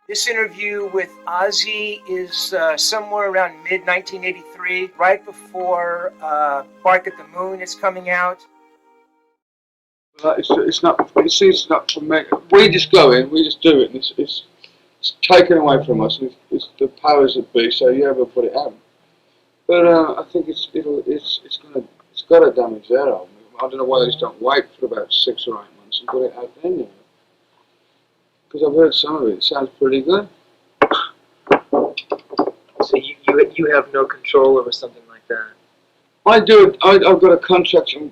This interview with Ozzy is somewhere around mid-1983, right before Bark at the Moon is coming out. It's not. It's not for me. We just go in, we just do it, and it's taken away from us. It's the powers that be. So you ever put it out? But I think it's got to damage their album. I don't know why they just don't wait for about 6 or 8 months and put it out then. You know? Because I've heard some of it. It sounds pretty good. So you have no control over something like that? I do. I've got a contractual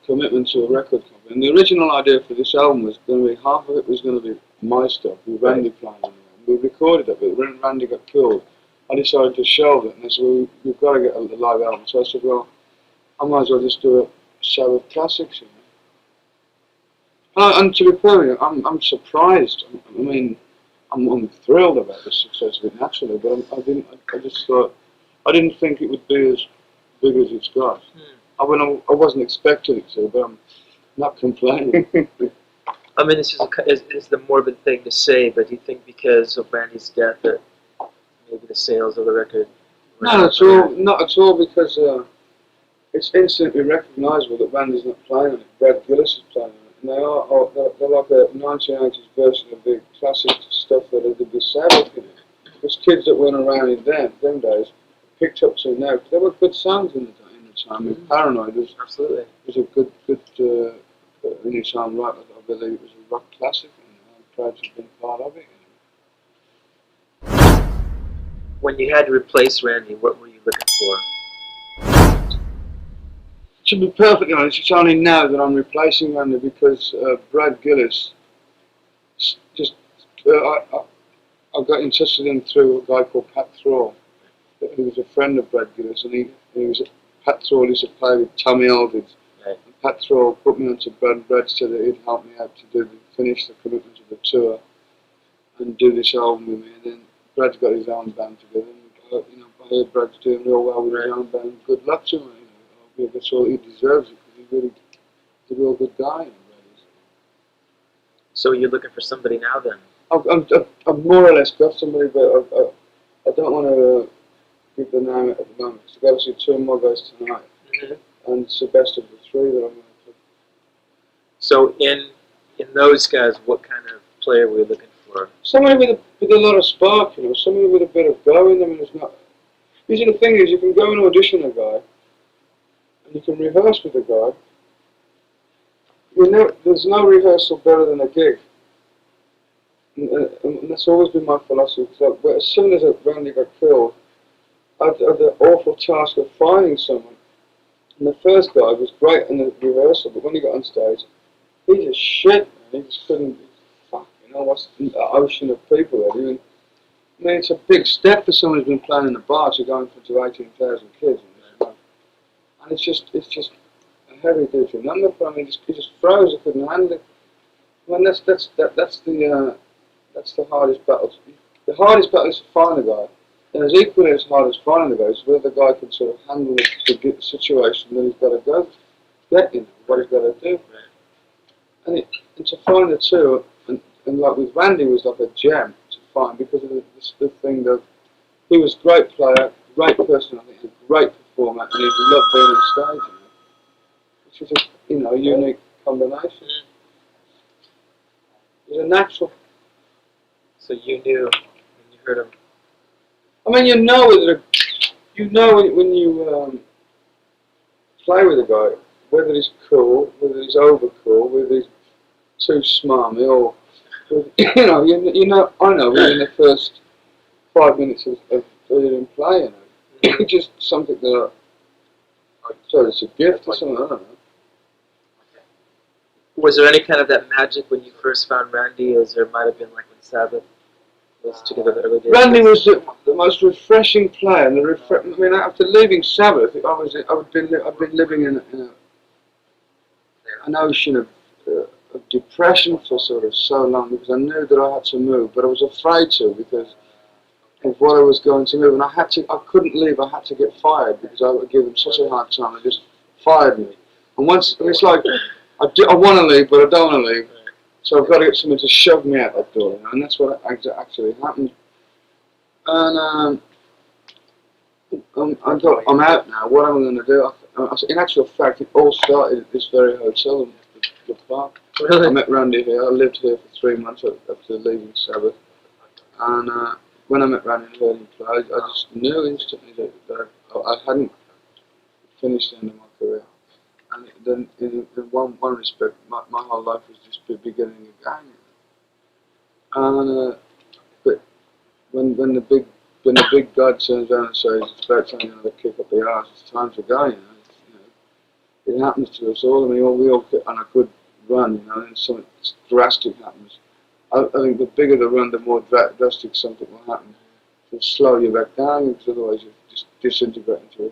commitment to a record company. And the original idea for this album was going to be half of it was going to be my stuff with Randy playing on it. We recorded it, but when Randy got killed, I decided to shelve it. And they said, well, we've got to get a live album. So I said, well, I might as well just do a show of classics. You know? And to be perfect, I'm surprised. I mean, I'm thrilled about the success of it naturally, but I just thought, I didn't think it would be as big as it's got. I wasn't expecting it to, but I'm not complaining. I mean, this is the morbid thing to say, but do you think because of Randy's death that maybe the sales of the record? Not at all, because it's instantly recognisable that Randy's not playing on it. Brad Gillis is playing on it. And they're like a 1980s version of the classic stuff that they did with Sabbath, you know. Because kids that weren't around in them days picked up to now. There were good songs in the time. Mm-hmm. Paranoid was absolutely a good in its own right. I believe it was a rock classic, and I'm proud to have been part of it. You know. When you had to replace Randy, what were you looking for? To be perfectly honest, it's only now that I'm replacing Randy because Brad Gillis just I got in touch with him through a guy called Pat Thrall, who was a friend of Brad Gillis, and he was Pat Thrall used to play with Tommy Aldridge. Right. And Pat Thrall put me onto Brad. Brad said that he'd help me out to finish the commitment of the tour and do this album with me. And then Brad's got his own band together. And, you know, I heard Brad's doing real well with his own band. Good luck to him. You know, that's all he deserves it because he's a real good guy. So you're looking for somebody now then? I've more or less got somebody, but I don't want to give the name at the moment. So I've got to see 2 more guys tonight, and it's the best of the 3 that I'm going to put. So in those guys, what kind of player were you looking for? Somebody with a lot of spark, you know, somebody with a bit of go in them. And it's not. Usually the thing is, you can go and audition a guy, and you can rehearse with a guy. There's no rehearsal better than a gig. And that's always been my philosophy. So as soon as Randy got killed, I had the awful task of finding someone. And the first guy was great in the rehearsal, but when he got on stage, he just shit, man. He just couldn't, you know, what's the ocean of people there. I mean, it's a big step for someone who's been playing in the bar to go in front of 18,000 kids. And it's just a heavy duty number for him. He just froze. He couldn't handle it. I mean, that's the hardest battle. The hardest battle is to find a guy, and as equally as hard as finding the guy is whether the guy can sort of handle the situation that he's got to go get in, what he's got to do. And to find the 2, and like with Randy was like a gem to find because of the thing that he was a great player, great personality, a great performer, and he loved being on stage. You know, which is a unique combination. It was a natural. So you knew when you heard him. I mean, you know when you play with a guy, whether he's cool, whether he's over cool, whether he's too smarmy, or I know within the first 5 minutes of hearing him play. You know, it's just something that it's a gift or something. I don't know. Was there any kind of that magic when you first found Randy, as there might have been like when Sabbath was together in the early days? Randy was the most refreshing player. And I mean, after leaving Sabbath, I've been living in an ocean of depression for sort of so long because I knew that I had to move, but I was afraid to because of what I was going to move, and I couldn't leave. I had to get fired because I would give them such a hard time. They just fired me, and it's like I want to leave, but I don't want to leave. So I've got to get someone to shove me out that door. You know? and that's what actually happened. And I'm out now. What am I going to do? In actual fact, it all started at this very hotel, the park. Really? I met Randy here. I lived here for 3 months after leaving Sabbath. And when I met Randy and heard him play, I just knew instantly that I hadn't finished the end of my career. And then, in one respect, my whole life was just beginning again. And but when the big God turns around and says it's about time another kick up the arse, it's time to go. It happens to us all. I mean, we all get on a good run, and something drastic happens. I think the bigger the run, the more drastic something will happen. It'll slow you back down, because otherwise you just disintegrate into a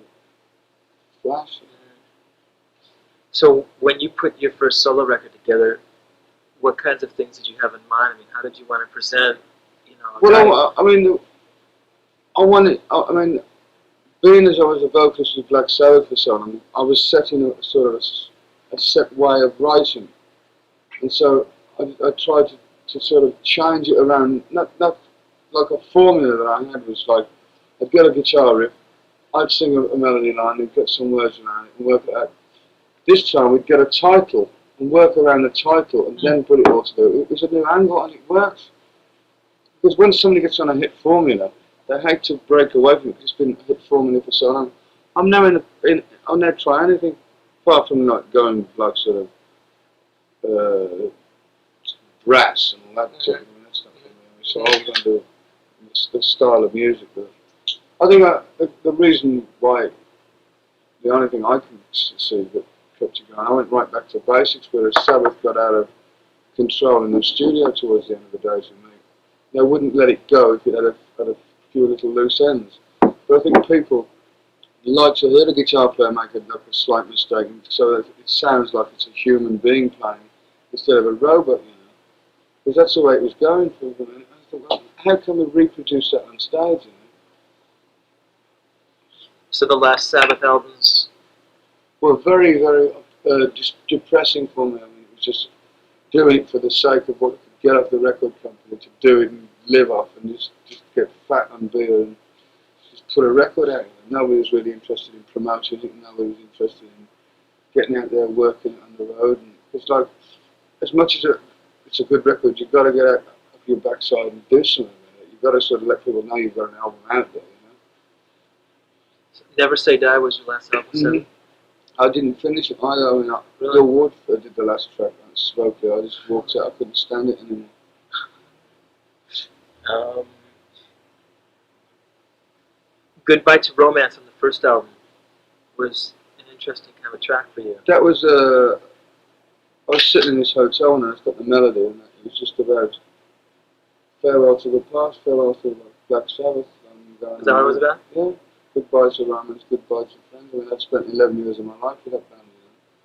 flash. So when you put your first solo record together, what kinds of things did you have in mind? I mean, how did you want to present? Well, I mean, being as I was a vocalist with Black Sabbath for so long, I was setting a sort of a set way of writing, and so I tried to sort of change it around. Not like a formula that I had was like, I'd get a guitar riff, I'd sing a melody line and get some words around it and work it out. This time we'd get a title and work around the title and then put it all together. It was a new angle and it works. Because when somebody gets on a hit formula, they hate to break away from it because it's been a hit formula for so long. I'm never I'll never try anything apart from like going like sort of brass and all that sort of thing. That's not for me. So I was going to do the style of music. But I think the reason why, the only thing I can see that kept you going, I went right back to basics, whereas Sabbath got out of control in the studio towards the end of the days with me. They wouldn't let it go if it had a few little loose ends. But I think people like to hear a guitar player make a slight mistake, so that it sounds like it's a human being playing instead of a robot, because that's the way it was going for them. And I thought, well, how can we reproduce that on stage? So the last Sabbath albums were very, very just depressing for me. I mean, it was just doing it for the sake of what I could get off the record company, to do it and live off and just get fat on beer and just put a record out. Nobody was really interested in promoting it. Nobody was interested in getting out there working it on the road. And it's like, as much as it's a good record, you've got to get out of your backside and do something with it. You've got to sort of let people know you've got an album out there. Never Say Die was your last album, so I didn't finish it either. I mean, Bill Woodford did the last track. I spoke there. I just walked out. I couldn't stand it anymore. Goodbye to Romance on the first album was an interesting kind of a track for you. That was I was sitting in this hotel and I got the melody, and it was just about farewell to the past, farewell to Black Sabbath. Is that what it was about? Yeah. Goodbye to romance, goodbye to friends. I mean, I've spent 11 years of my life with that band.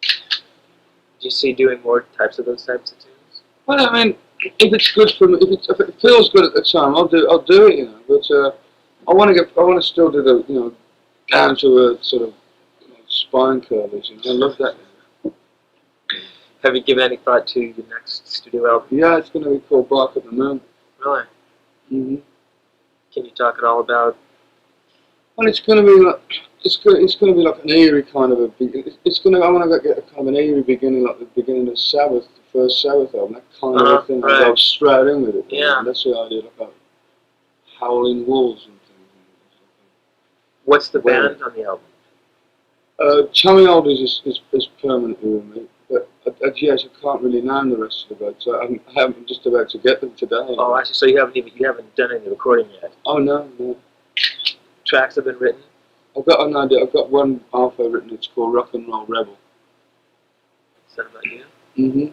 Do you see doing more types of those types of tunes? Well, I mean, if it's good for me, if it feels good at the time, I'll do it, But I want to still do the, down to a sort of spine curlers. I love that. Have you given any thought to your next studio album? Yeah, it's going to be called Bark at the Moon. Really? Mm-hmm. Can you talk at all about? Well, it's going to be like like an eerie kind of a. I want to get a kind of an eerie beginning, like the beginning of Sabbath, the first Sabbath album. That kind of a thing. Right. I go straight in with it. Yeah. That's the idea, like howling wolves and things. What's the band on the album? Tommy Alders is permanently with me, but yes, I can't really name the rest of the bands. So I'm just about to get them today. Oh, actually, so you haven't done any recording yet? Oh no. Tracks have been written? I've got an idea. I've got one halfway written. It's called Rock and Roll Rebel. Is that about you? Mm-hmm.